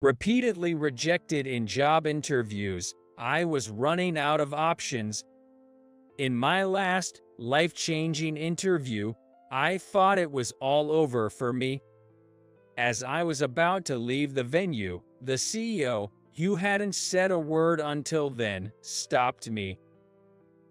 Repeatedly rejected in job interviews, I was running out of options. In my last, life-changing interview, I thought it was all over for me. As I was about to leave the venue, the CEO, who hadn't said a word until then, stopped me.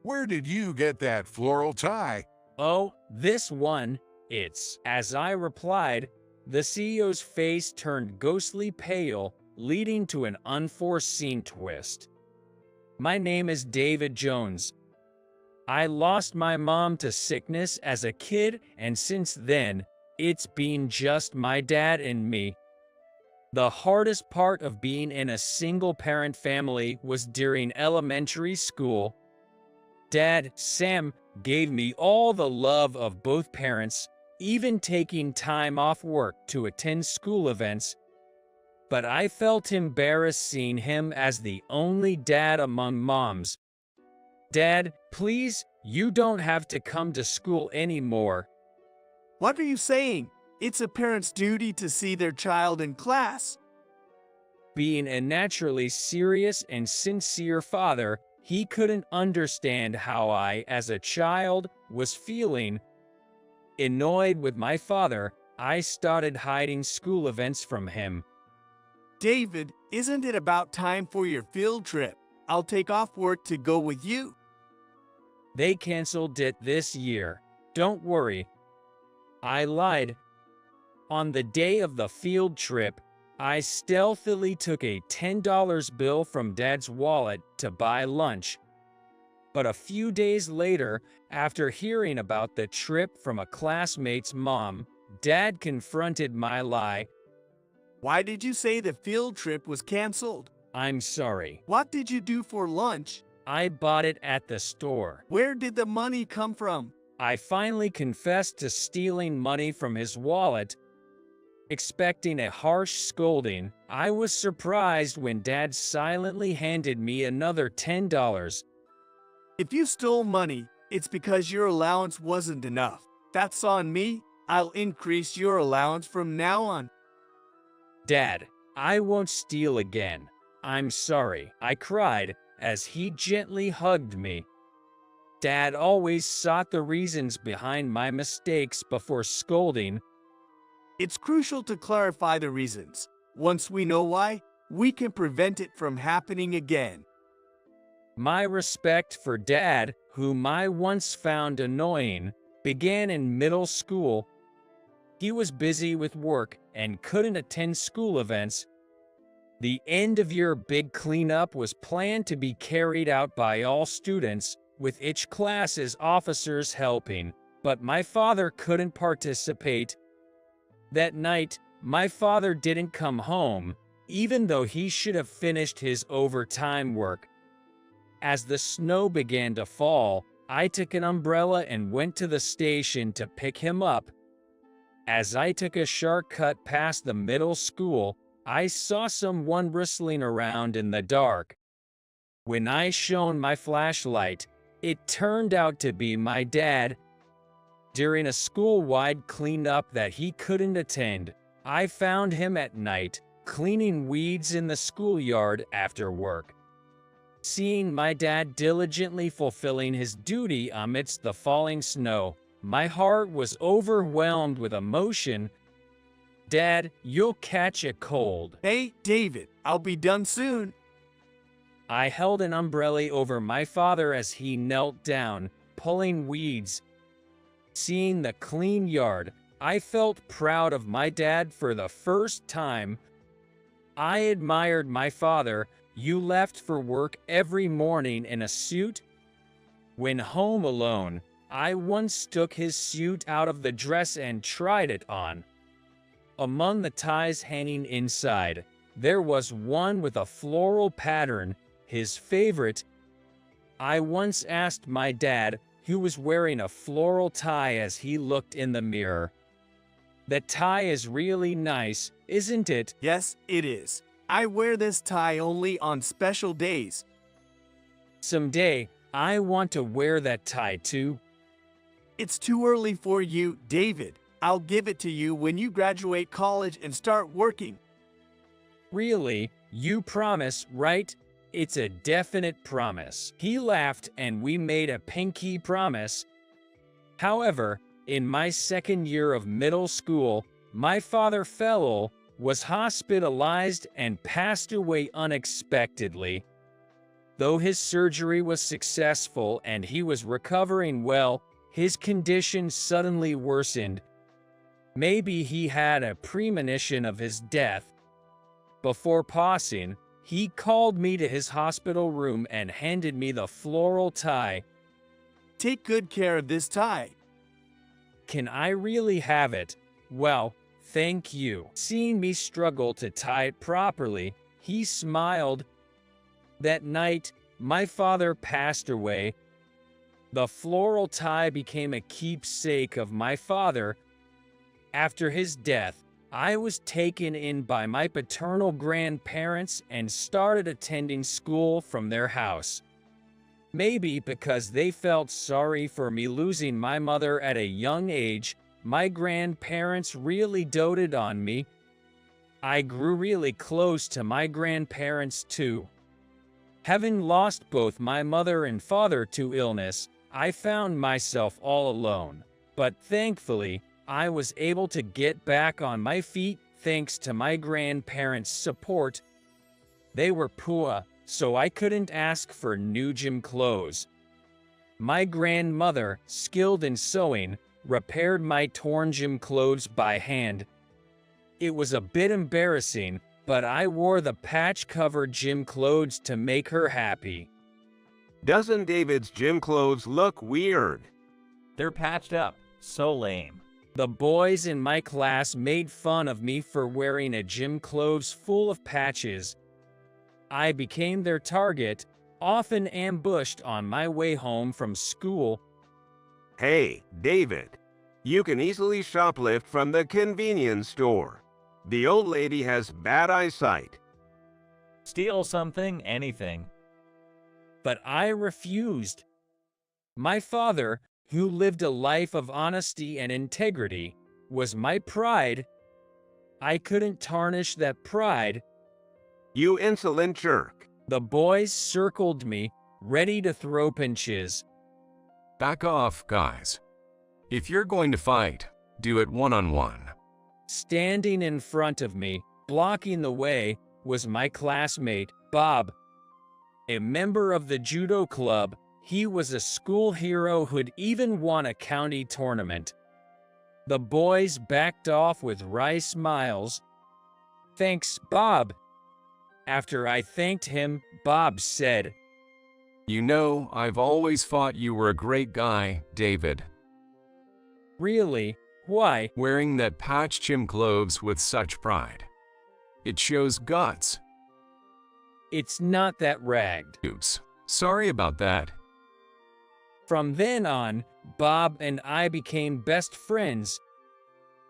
Where did you get that floral tie? "Oh, this one, it's," as I replied. The CEO's face turned ghostly pale, leading to an unforeseen twist. "My name is David Jones. I lost my mom to sickness as a kid, and since then, it's been just my dad and me. The hardest part of being in a single-parent family was during elementary school. Dad, Sam, gave me all the love of both parents, even taking time off work to attend school events. But I felt embarrassed seeing him as the only dad among moms. Dad, please, you don't have to come to school anymore." What are you saying? It's a parent's duty to see their child in class. Being a naturally serious and sincere father, he couldn't understand how I, as a child, was feeling. Annoyed with my father, I started hiding school events from him. David, isn't it about time for your field trip? I'll take off work to go with you. They canceled it this year. Don't worry. I lied. On the day of the field trip, I stealthily took a $10 bill from Dad's wallet to buy lunch. But a few days later, after hearing about the trip from a classmate's mom, Dad confronted my lie. Why did you say the field trip was canceled? "I'm sorry. What did you do for lunch? I bought it at the store." Where did the money come from? I finally confessed to stealing money from his wallet. Expecting a harsh scolding, I was surprised when Dad silently handed me another $10. If you stole money, it's because your allowance wasn't enough. That's on me. I'll increase your allowance from now on. "Dad, I won't steal again. I'm sorry," I cried, as he gently hugged me. Dad always sought the reasons behind my mistakes before scolding. It's crucial to clarify the reasons. Once we know why, we can prevent it from happening again. My respect for Dad, whom I once found annoying, began in middle school. He was busy with work and couldn't attend school events. The end-of-year big cleanup was planned to be carried out by all students, with each class's officers helping, but my father couldn't participate. That night, my father didn't come home, even though he should have finished his overtime work. As the snow began to fall, I took an umbrella and went to the station to pick him up. As I took a shortcut past the middle school, I saw someone rustling around in the dark. When I shone my flashlight, it turned out to be my dad. During a school-wide cleanup that he couldn't attend, I found him at night, cleaning weeds in the schoolyard after work. Seeing my dad diligently fulfilling his duty amidst the falling snow, my heart was overwhelmed with emotion. "Dad, you'll catch a cold." Hey, David, I'll be done soon. I held an umbrella over my father as he knelt down, pulling weeds. Seeing the clean yard, I felt proud of my dad for the first time. I admired my father. "You left for work every morning in a suit?" When home alone, I once took his suit out of the dress and tried it on. Among the ties hanging inside, there was one with a floral pattern, his favorite. I once asked my dad, who was wearing a floral tie, as he looked in the mirror. "That tie is really nice, isn't it?" Yes, it is. I wear this tie only on special days. "Someday, I want to wear that tie too." It's too early for you, David. I'll give it to you when you graduate college and start working. Really? You promise, right? It's a definite promise. He laughed and we made a pinky promise. However, in my second year of middle school, my father fell ill, was hospitalized, and passed away unexpectedly. Though his surgery was successful and he was recovering well, his condition suddenly worsened. Maybe he had a premonition of his death. Before passing, he called me to his hospital room and handed me the floral tie. Take good care of this tie. Can I really have it? Well, thank you. Seeing me struggle to tie it properly, he smiled. That night, my father passed away. The floral tie became a keepsake of my father. After his death, I was taken in by my paternal grandparents and started attending school from their house. Maybe because they felt sorry for me losing my mother at a young age, my grandparents really doted on me. I grew really close to my grandparents too. Having lost both my mother and father to illness, I found myself all alone. But thankfully, I was able to get back on my feet thanks to my grandparents' support. They were poor, so I couldn't ask for new gym clothes. My grandmother, skilled in sewing, repaired my torn gym clothes by hand. It was a bit embarrassing, but I wore the patch-covered gym clothes to make her happy. Doesn't David's gym clothes look weird? They're patched up. So lame. The boys in my class made fun of me for wearing a gym clothes full of patches. I became their target, often ambushed on my way home from school. Hey, David. You can easily shoplift from the convenience store. The old lady has bad eyesight. Steal something, anything. But I refused. My father, who lived a life of honesty and integrity, was my pride. I couldn't tarnish that pride. You insolent jerk. The boys circled me, ready to throw pinches. Back off, guys. If you're going to fight, do it one-on-one. Standing in front of me, blocking the way, was my classmate, Bob. A member of the judo club, he was a school hero who'd even won a county tournament. The boys backed off with wry smiles. Thanks, Bob. After I thanked him, Bob said, You know, I've always thought you were a great guy, David. Really? Why? Wearing that patched gym clothes with such pride. It shows guts. It's not that ragged. Oops. Sorry about that. From then on, Bob and I became best friends.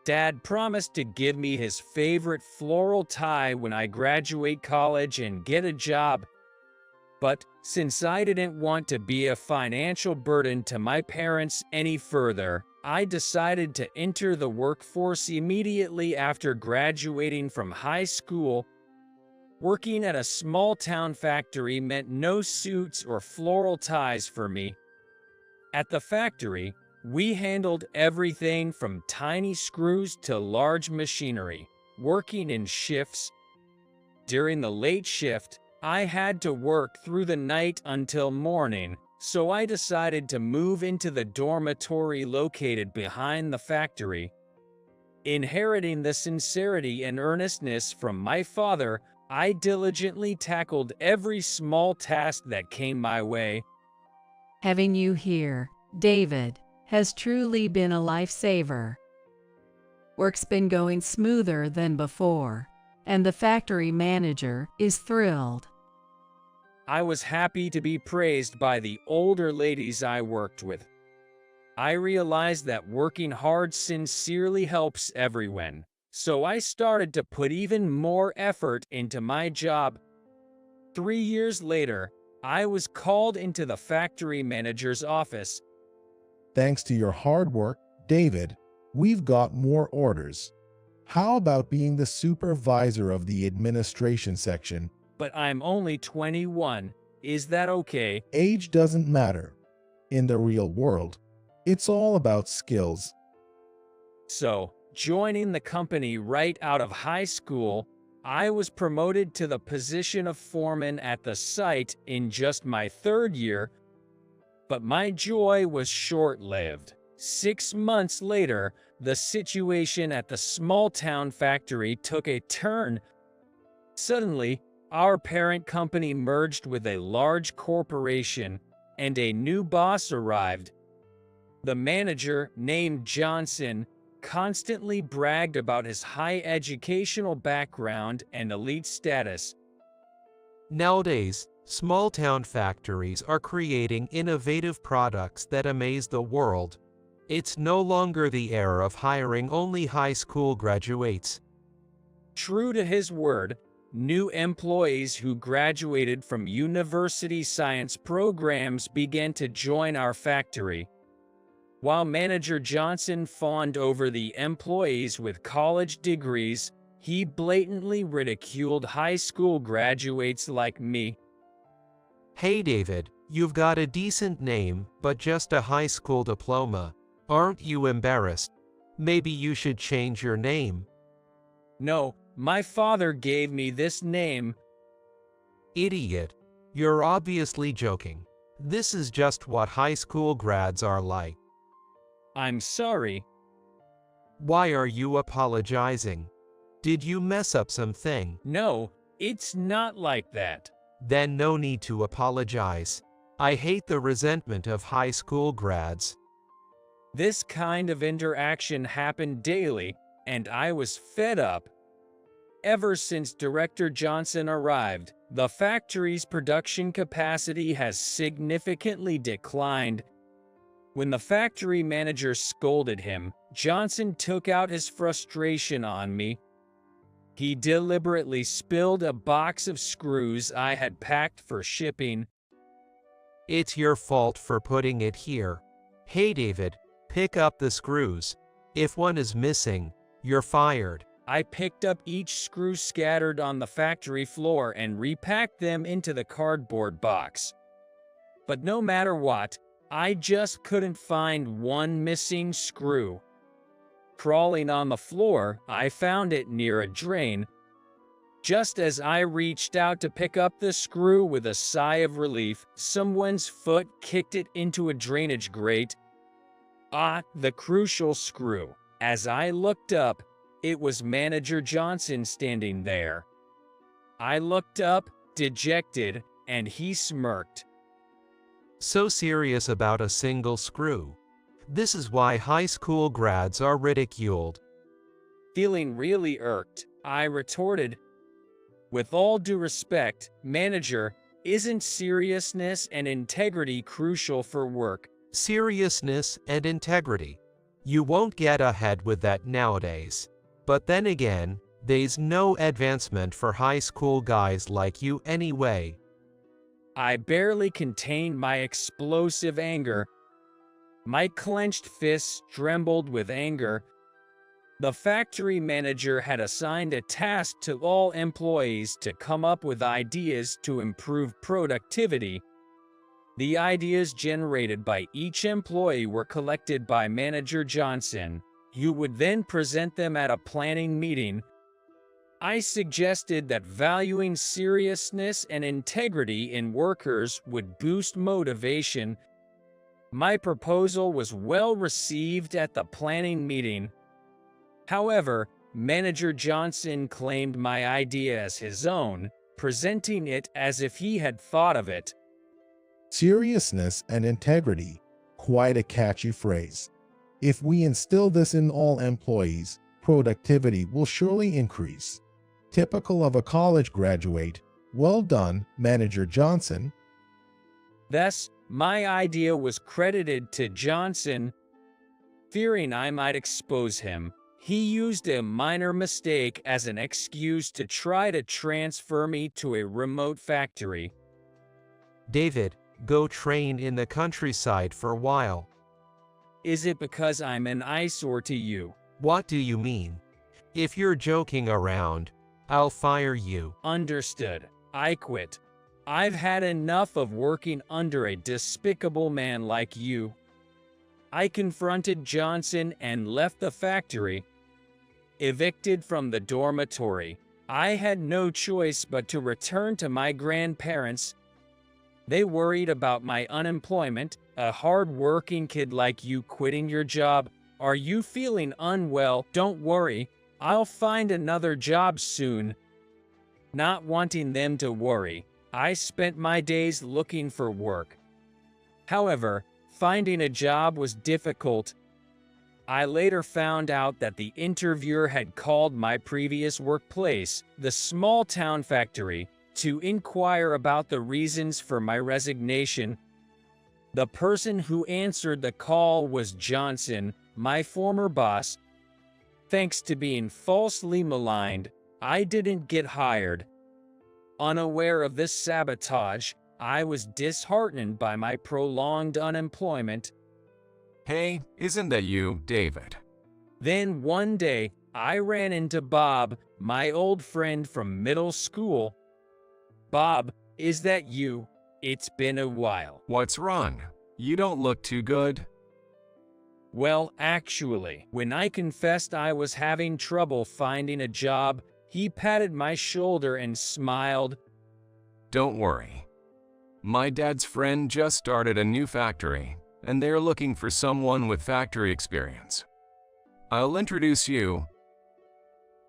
Dad promised to give me his favorite floral tie when I graduate college and get a job. But since I didn't want to be a financial burden to my parents any further, I decided to enter the workforce immediately after graduating from high school. Working at a small-town factory meant no suits or floral ties for me. At the factory, we handled everything from tiny screws to large machinery, working in shifts. During the late shift, I had to work through the night until morning, so I decided to move into the dormitory located behind the factory. Inheriting the sincerity and earnestness from my father, I diligently tackled every small task that came my way. Having you here, David, has truly been a lifesaver. Work's been going smoother than before, and the factory manager is thrilled. I was happy to be praised by the older ladies I worked with. I realized that working hard sincerely helps everyone, so I started to put even more effort into my job. 3 years later, I was called into the factory manager's office. Thanks to your hard work, David, we've got more orders. How about being the supervisor of the administration section? But I'm only 21. Is that okay? Age doesn't matter. In the real world, it's all about skills. So, joining the company right out of high school, I was promoted to the position of foreman at the site in just my 3rd year, but my joy was short-lived. 6 months later, the situation at the small-town factory took a turn. Suddenly, our parent company merged with a large corporation, and a new boss arrived. The manager, named Johnson, constantly bragged about his high educational background and elite status. Nowadays, small-town factories are creating innovative products that amaze the world. It's no longer the era of hiring only high school graduates. True to his word, new employees who graduated from university science programs began to join our factory. While Manager Johnson fawned over the employees with college degrees, he blatantly ridiculed high school graduates like me. Hey David, you've got a decent name, but just a high school diploma. Aren't you embarrassed? Maybe you should change your name. No, my father gave me this name. Idiot. You're obviously joking. This is just what high school grads are like. I'm sorry. Why are you apologizing? Did you mess up something? No, it's not like that. Then no need to apologize. I hate the resentment of high school grads. This kind of interaction happened daily, and I was fed up. Ever since Director Johnson arrived, the factory's production capacity has significantly declined. When the factory manager scolded him, Johnson took out his frustration on me. He deliberately spilled a box of screws I had packed for shipping. It's your fault for putting it here. Hey David, pick up the screws. If one is missing, you're fired. I picked up each screw scattered on the factory floor and repacked them into the cardboard box. But no matter what, I just couldn't find one missing screw. Crawling on the floor, I found it near a drain. Just as I reached out to pick up the screw with a sigh of relief, someone's foot kicked it into a drainage grate. Ah, the crucial screw. As I looked up, it was Manager Johnson standing there. I looked up, dejected, and he smirked. So serious about a single screw. This is why high school grads are ridiculed. Feeling really irked, I retorted, "With all due respect, manager, isn't seriousness and integrity crucial for work?" Seriousness and integrity. You won't get ahead with that nowadays. But then again, there's no advancement for high school guys like you anyway. I barely contained my explosive anger. My clenched fists trembled with anger. The factory manager had assigned a task to all employees to come up with ideas to improve productivity. The ideas generated by each employee were collected by Manager Johnson, who would then present them at a planning meeting. I suggested that valuing seriousness and integrity in workers would boost motivation. My proposal was well received at the planning meeting. However, Manager Johnson claimed my idea as his own, presenting it as if he had thought of it. Seriousness and integrity. Quite a catchy phrase. If we instill this in all employees, productivity will surely increase. Typical of a college graduate. Well done, Manager Johnson. Thus, my idea was credited to Johnson. Fearing I might expose him, he used a minor mistake as an excuse to try to transfer me to a remote factory. David, go train in the countryside for a while. Is it because I'm an eyesore to you? What do you mean? If you're joking around, I'll fire you. Understood. I quit. I've had enough of working under a despicable man like you. I confronted Johnson and left the factory. Evicted from the dormitory, I had no choice but to return to my grandparents. They worried about my unemployment, a hard-working kid like you quitting your job. Are you feeling unwell? Don't worry, I'll find another job soon. Not wanting them to worry, I spent my days looking for work. However, finding a job was difficult. I later found out that the interviewer had called my previous workplace, the small town factory, to inquire about the reasons for my resignation. The person who answered the call was Johnson, my former boss. Thanks to being falsely maligned, I didn't get hired. Unaware of this sabotage, I was disheartened by my prolonged unemployment. Hey, isn't that you, David? Then one day, I ran into Bob, my old friend from middle school. Bob, is that you? It's been a while. What's wrong? You don't look too good. Well, actually, when I confessed I was having trouble finding a job, he patted my shoulder and smiled. Don't worry. My dad's friend just started a new factory, and they're looking for someone with factory experience. I'll introduce you.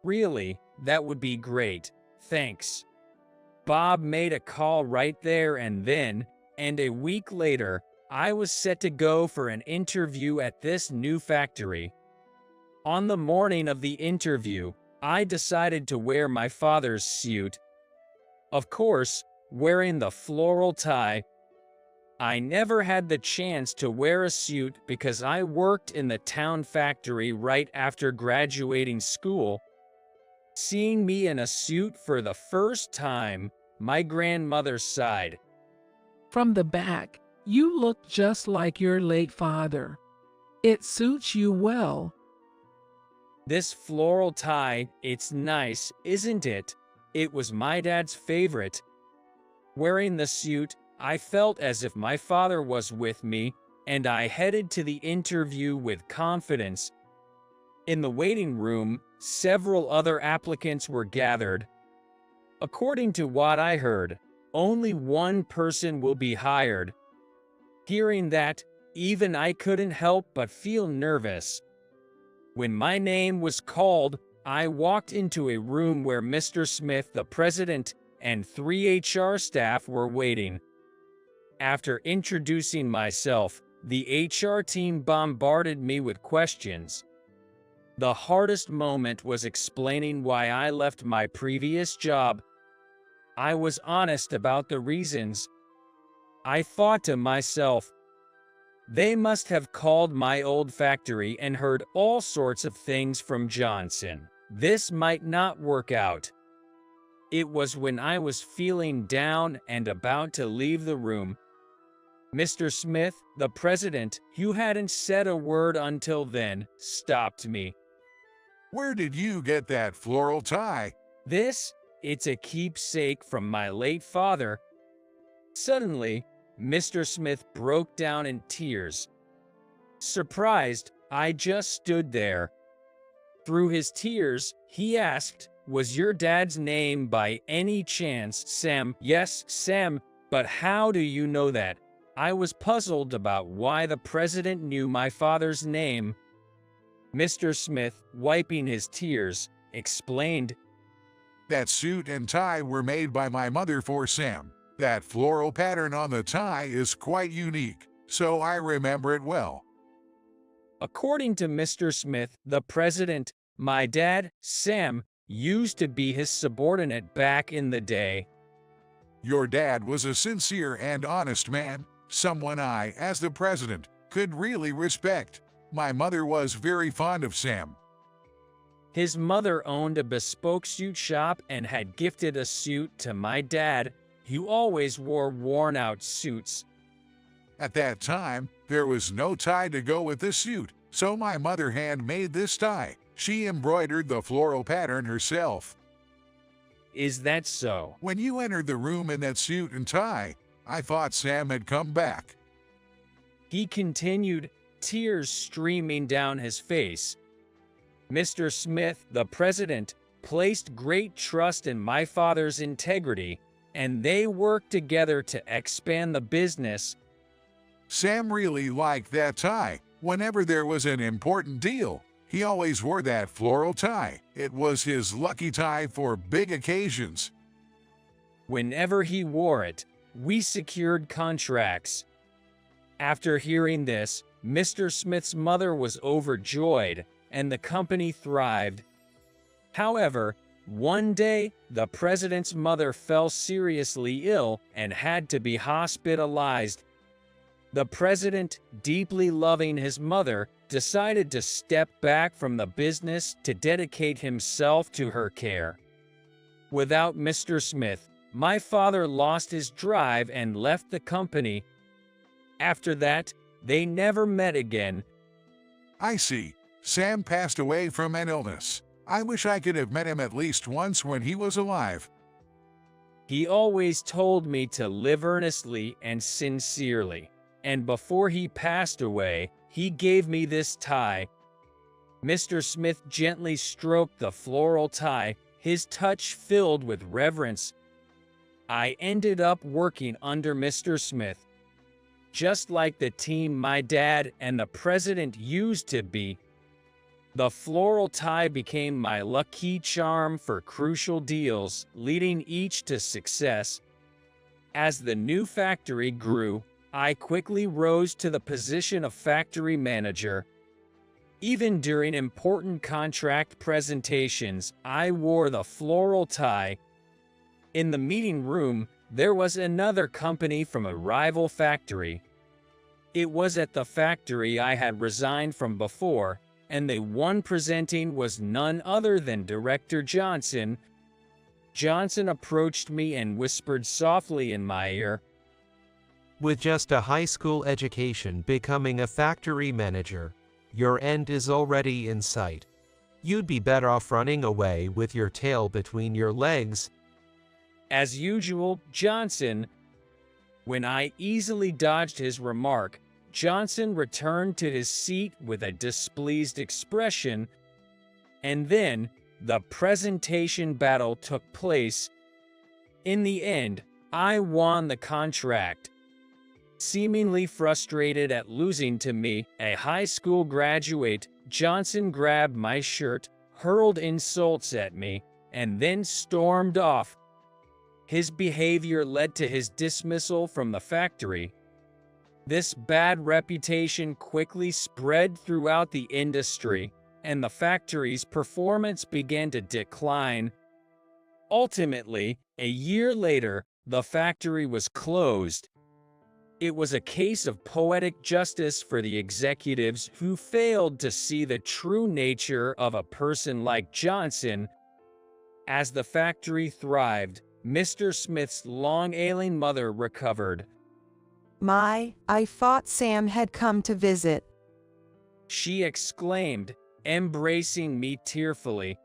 Really? That would be great. Thanks. Bob made a call right there and then, and a week later, I was set to go for an interview at this new factory. On the morning of the interview, I decided to wear my father's suit. Of course, wearing the floral tie. I never had the chance to wear a suit because I worked in the town factory right after graduating school. Seeing me in a suit for the first time, my grandmother sighed. From the back, you look just like your late father. It suits you well. This floral tie, it's nice, isn't it? It was my dad's favorite. Wearing the suit, I felt as if my father was with me, and I headed to the interview with confidence. In the waiting room, several other applicants were gathered. According to what I heard, only one person will be hired. Hearing that, even I couldn't help but feel nervous. When my name was called, I walked into a room where Mr. Smith, the president, and 3 HR staff were waiting. After introducing myself, the HR team bombarded me with questions. The hardest moment was explaining why I left my previous job. I was honest about the reasons. I thought to myself, they must have called my old factory and heard all sorts of things from Johnson. This might not work out. It was when I was feeling down and about to leave the room. Mr. Smith, the president, who hadn't said a word until then, stopped me. Where did you get that floral tie? It's a keepsake from my late father. Suddenly, Mr. Smith broke down in tears. Surprised, I just stood there. Through his tears, he asked, "Was your dad's name by any chance Sam?" "Yes, Sam, but how do you know that?" I was puzzled about why the president knew my father's name. Mr. Smith, wiping his tears, explained, That suit and tie were made by my mother for Sam. That floral pattern on the tie is quite unique, so I remember it well. According to Mr. Smith, the president, my dad, Sam, used to be his subordinate back in the day. Your dad was a sincere and honest man, someone I, as the president, could really respect. My mother was very fond of Sam. His mother owned a bespoke suit shop and had gifted a suit to my dad, who always wore worn-out suits. At that time, there was no tie to go with the suit, so my mother hand-made this tie. She embroidered the floral pattern herself. Is that so? When you entered the room in that suit and tie, I thought Sam had come back. He continued, tears streaming down his face. Mr. Smith, the president, placed great trust in my father's integrity, and they worked together to expand the business. Sam really liked that tie. Whenever there was an important deal, he always wore that floral tie. It was his lucky tie for big occasions. Whenever he wore it, we secured contracts. After hearing this, Mr. Smith's mother was overjoyed, and the company thrived. However, one day, the president's mother fell seriously ill and had to be hospitalized. The president, deeply loving his mother, decided to step back from the business to dedicate himself to her care. Without Mr. Smith, my father lost his drive and left the company. After that, they never met again. I see. Sam passed away from an illness. I wish I could have met him at least once when he was alive. He always told me to live earnestly and sincerely, and before he passed away, he gave me this tie. Mr. Smith gently stroked the floral tie, his touch filled with reverence. I ended up working under Mr. Smith. Just like the team my dad and the president used to be, the floral tie became my lucky charm for crucial deals, leading each to success. As the new factory grew, I quickly rose to the position of factory manager. Even during important contract presentations, I wore the floral tie. In the meeting room, there was another company from a rival factory. It was at the factory I had resigned from before, and the one presenting was none other than Director Johnson. Johnson approached me and whispered softly in my ear, With just a high school education becoming a factory manager, your end is already in sight. You'd be better off running away with your tail between your legs. As usual, Johnson. When I easily dodged his remark, Johnson returned to his seat with a displeased expression, and then the presentation battle took place. In the end, I won the contract. Seemingly frustrated at losing to me, a high school graduate, Johnson grabbed my shirt, hurled insults at me, and then stormed off. His behavior led to his dismissal from the factory. This bad reputation quickly spread throughout the industry, and the factory's performance began to decline. Ultimately, a year later, the factory was closed. It was a case of poetic justice for the executives who failed to see the true nature of a person like Johnson. As the factory thrived, Mr. Smith's long-ailing mother recovered. I thought Sam had come to visit. She exclaimed, embracing me tearfully.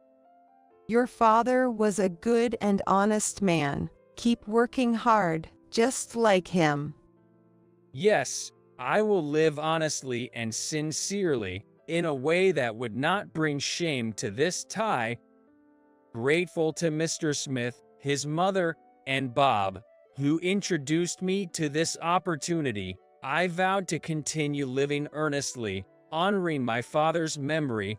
Your father was a good and honest man. Keep working hard, just like him. Yes, I will live honestly and sincerely, in a way that would not bring shame to this tie. Grateful to Mr. Smith, his mother, and Bob, who introduced me to this opportunity, I vowed to continue living earnestly, honoring my father's memory,